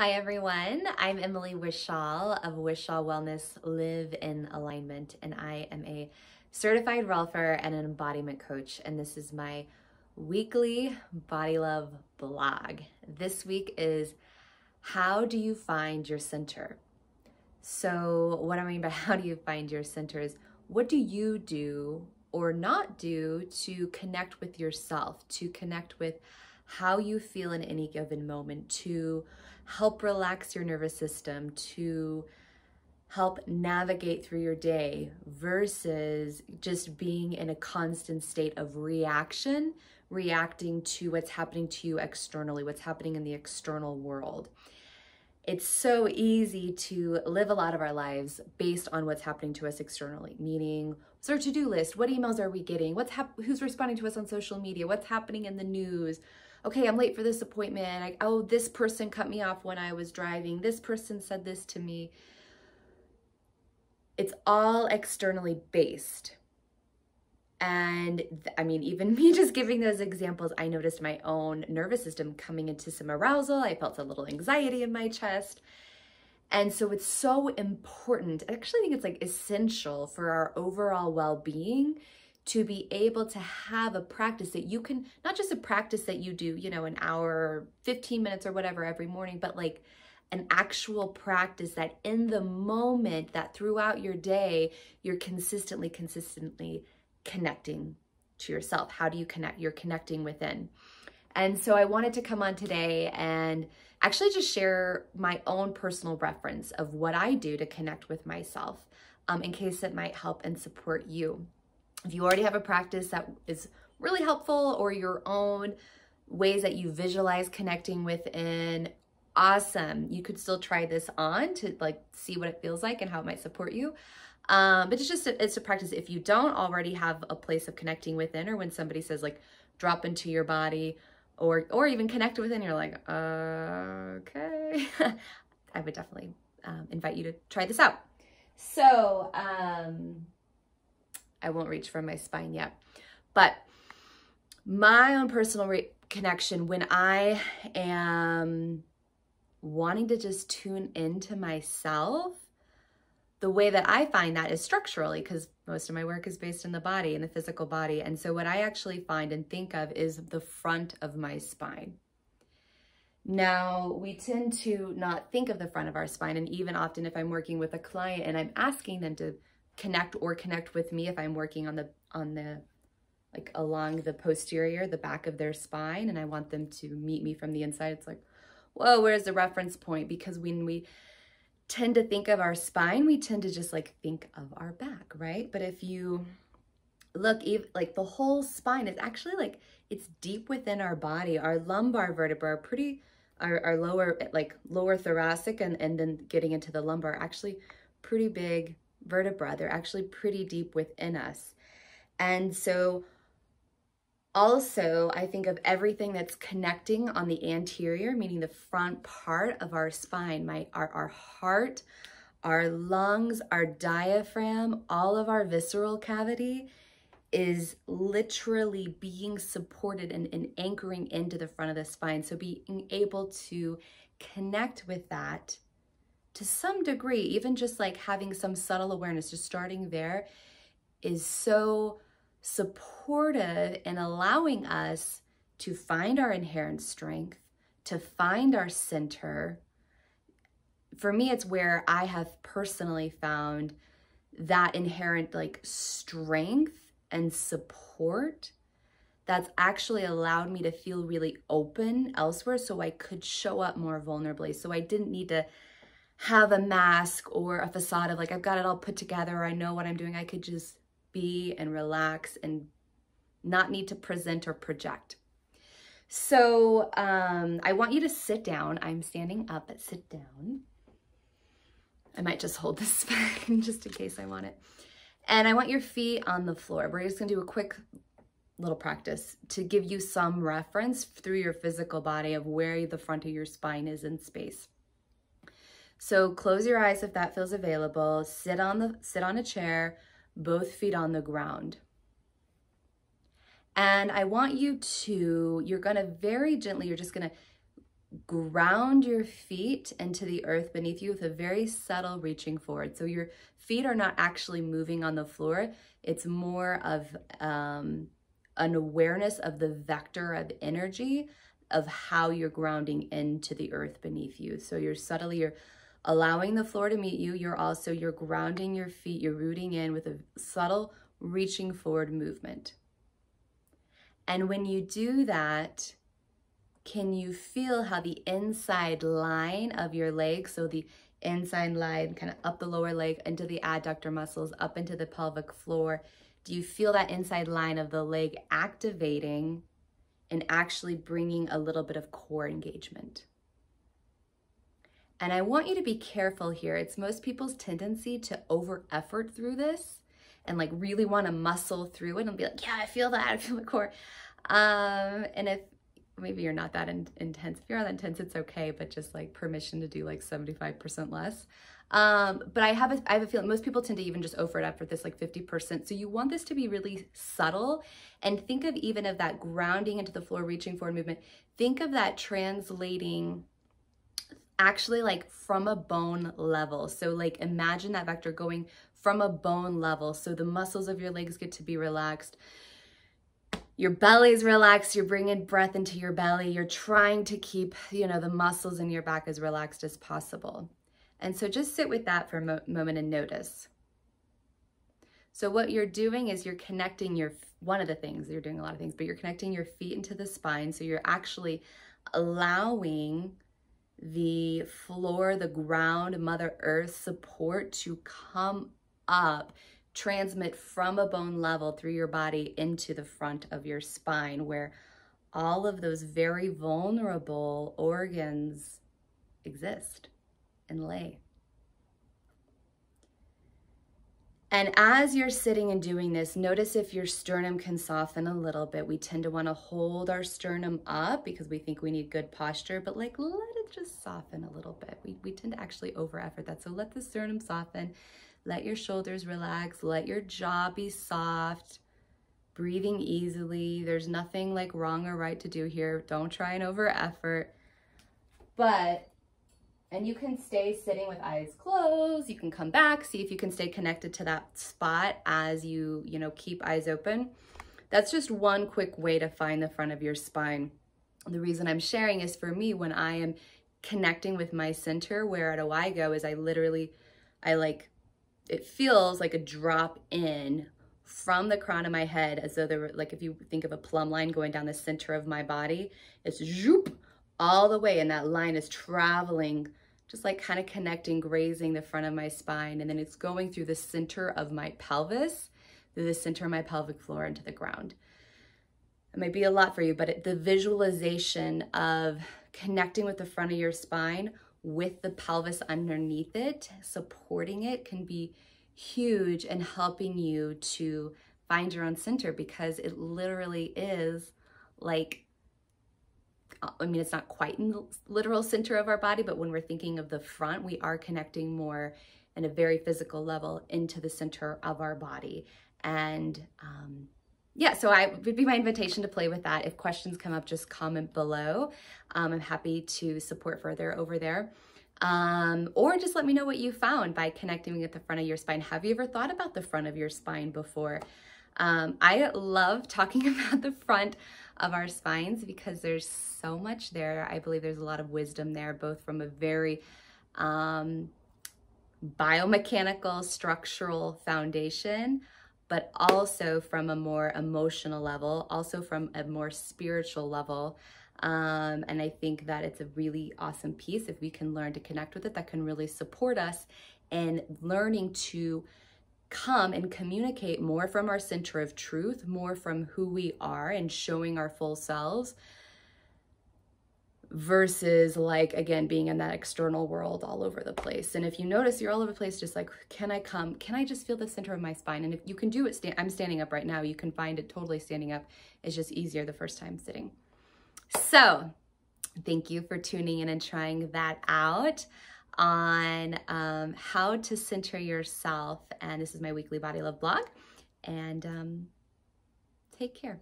Hi everyone, I'm Emily Wishall of Wishall Wellness Live in Alignment, and I am a certified rolfer and an embodiment coach, and this is my weekly body love blog. This week is how do you find your center? So what I mean by how do you find your center is what do you do or not do to connect with yourself, to connect with how you feel in any given moment, to help relax your nervous system, to help navigate through your day versus just being in a constant state of reaction, reacting to what's happening to you externally, what's happening in the external world. It's so easy to live a lot of our lives based on what's happening to us externally, meaning what's our to-do list? What emails are we getting? Who's responding to us on social media? What's happening in the news? Okay, I'm late for this appointment. Oh, this person cut me off when I was driving. This person said this to me. It's all externally based. And I mean, even me just giving those examples, I noticed my own nervous system coming into some arousal. I felt a little anxiety in my chest. And so it's so important. I actually think it's like essential for our overall well-being to be able to have a practice that you can, not just a practice that you do, you know, an hour, 15 minutes or whatever every morning, but like an actual practice that in the moment, that throughout your day, you're consistently connecting to yourself. How do you connect? You're connecting within. And so I wanted to come on today and actually just share my own personal reference of what I do to connect with myself, in case it might help and support you. If you already have a practice that is really helpful or your own ways that you visualize connecting within, awesome. You could still try this on to like see what it feels like and how it might support you. But it's a practice. If you don't already have a place of connecting within, or when somebody says like drop into your body or even connect within, you're like, okay, I would definitely invite you to try this out. So I won't reach for my spine yet, but my own personal connection when I am wanting to just tune into myself, the way that I find that is structurally, because most of my work is based in the body, in the physical body. And so what I actually find and think of is the front of my spine. Now, we tend to not think of the front of our spine. And even often if I'm working with a client and I'm asking them to connect with me, if I'm working on the like along the posterior, the back of their spine, and I want them to meet me from the inside, it's like, whoa, where's the reference point? Because when we tend to think of our spine, we tend to just like think of our back, right? But if you look, like the whole spine is actually like, it's deep within our body. Our lumbar vertebrae are pretty, our lower thoracic and then getting into the lumbar, actually pretty big vertebra. They're actually pretty deep within us. And so also, I think of everything that's connecting on the anterior, meaning the front part of our spine, our heart, our lungs, our diaphragm, all of our visceral cavity is literally being supported and anchoring into the front of the spine. So being able to connect with that to some degree, even just like having some subtle awareness, just starting there, is so supportive in allowing us to find our inherent strength, to find our center. For me, it's where I have personally found that inherent like strength and support that's actually allowed me to feel really open elsewhere, so I could show up more vulnerably. So I didn't need to have a mask or a facade of like, I've got it all put together, or I know what I'm doing. I could just be and relax and not need to present or project. So I want you to sit down. I'm standing up, but sit down. I might just hold this spine just in case I want it. And I want your feet on the floor. We're just gonna do a quick little practice to give you some reference through your physical body of where the front of your spine is in space. So close your eyes if that feels available. Sit on a chair, both feet on the ground. And I want you to, you're gonna very gently, you're just gonna ground your feet into the earth beneath you with a very subtle reaching forward. So your feet are not actually moving on the floor. It's more of an awareness of the vector of energy of how you're grounding into the earth beneath you. So you're allowing the floor to meet you. You're grounding your feet. You're rooting in with a subtle reaching forward movement. And when you do that, can you feel how the inside line of your leg, so the inside line kind of up the lower leg into the adductor muscles, up into the pelvic floor, do you feel that inside line of the leg activating and actually bringing a little bit of core engagement? And I want you to be careful here. It's most people's tendency to over effort through this and like really want to muscle through it and be like, yeah, I feel that, I feel the core. And if maybe you're not that intense. If you're that intense, it's okay, but just like permission to do like 75% less. But I have a feeling most people tend to even just over effort this like 50%. So you want this to be really subtle, and think of even of that grounding into the floor, reaching forward movement. Think of that translating actually like from a bone level. So like imagine that vector going from a bone level. So the muscles of your legs get to be relaxed. Your belly's relaxed, you're bringing breath into your belly. You're trying to keep, the muscles in your back as relaxed as possible. And so just sit with that for a moment and notice. So what you're doing is you're connecting one of the things, you're doing a lot of things, but you're connecting your feet into the spine. So you're actually allowing the floor, the ground, Mother Earth support to come up, transmit from a bone level through your body into the front of your spine, where all of those very vulnerable organs exist and lay. And as you're sitting and doing this, notice if your sternum can soften a little bit. We tend to want to hold our sternum up because we think we need good posture, but like let it just soften a little bit. We tend to actually over effort that. So let the sternum soften. Let your shoulders relax. Let your jaw be soft. Breathing easily. There's nothing like wrong or right to do here. Don't try and over effort. And you can stay sitting with eyes closed. You can come back, see if you can stay connected to that spot as you keep eyes open. That's just one quick way to find the front of your spine. The reason I'm sharing is for me, when I am connecting with my center, where do I go is it feels like a drop in from the crown of my head, as though there were, like if you think of a plumb line going down the center of my body, it's zoop all the way, and that line is traveling, just like kind of connecting, grazing the front of my spine, and then it's going through the center of my pelvis, through the center of my pelvic floor into the ground. It might be a lot for you, but the visualization of connecting with the front of your spine with the pelvis underneath it, supporting it, can be huge in helping you to find your own center, because it literally is like, it's not quite in the literal center of our body, but when we're thinking of the front, we are connecting more in a very physical level into the center of our body. And so I would be my invitation to play with that. If questions come up, just comment below. I'm happy to support further over there. Or just let me know what you found by connecting with the front of your spine. Have you ever thought about the front of your spine before? I love talking about the front of our spines because there's so much there. I believe there's a lot of wisdom there, both from a very biomechanical, structural foundation, but also from a more emotional level, also from a more spiritual level. And I think that it's a really awesome piece if we can learn to connect with it, that can really support us in learning to come and communicate more from our center of truth, more from who we are and showing our full selves, versus like, again, being in that external world all over the place. And if you notice you're all over the place, just like, can I just feel the center of my spine? And if you can do it, I'm standing up right now. You can find it totally standing up. It's just easier the first time sitting. So thank you for tuning in and trying that out on how to center yourself. And this is my weekly Body Love blog. And take care.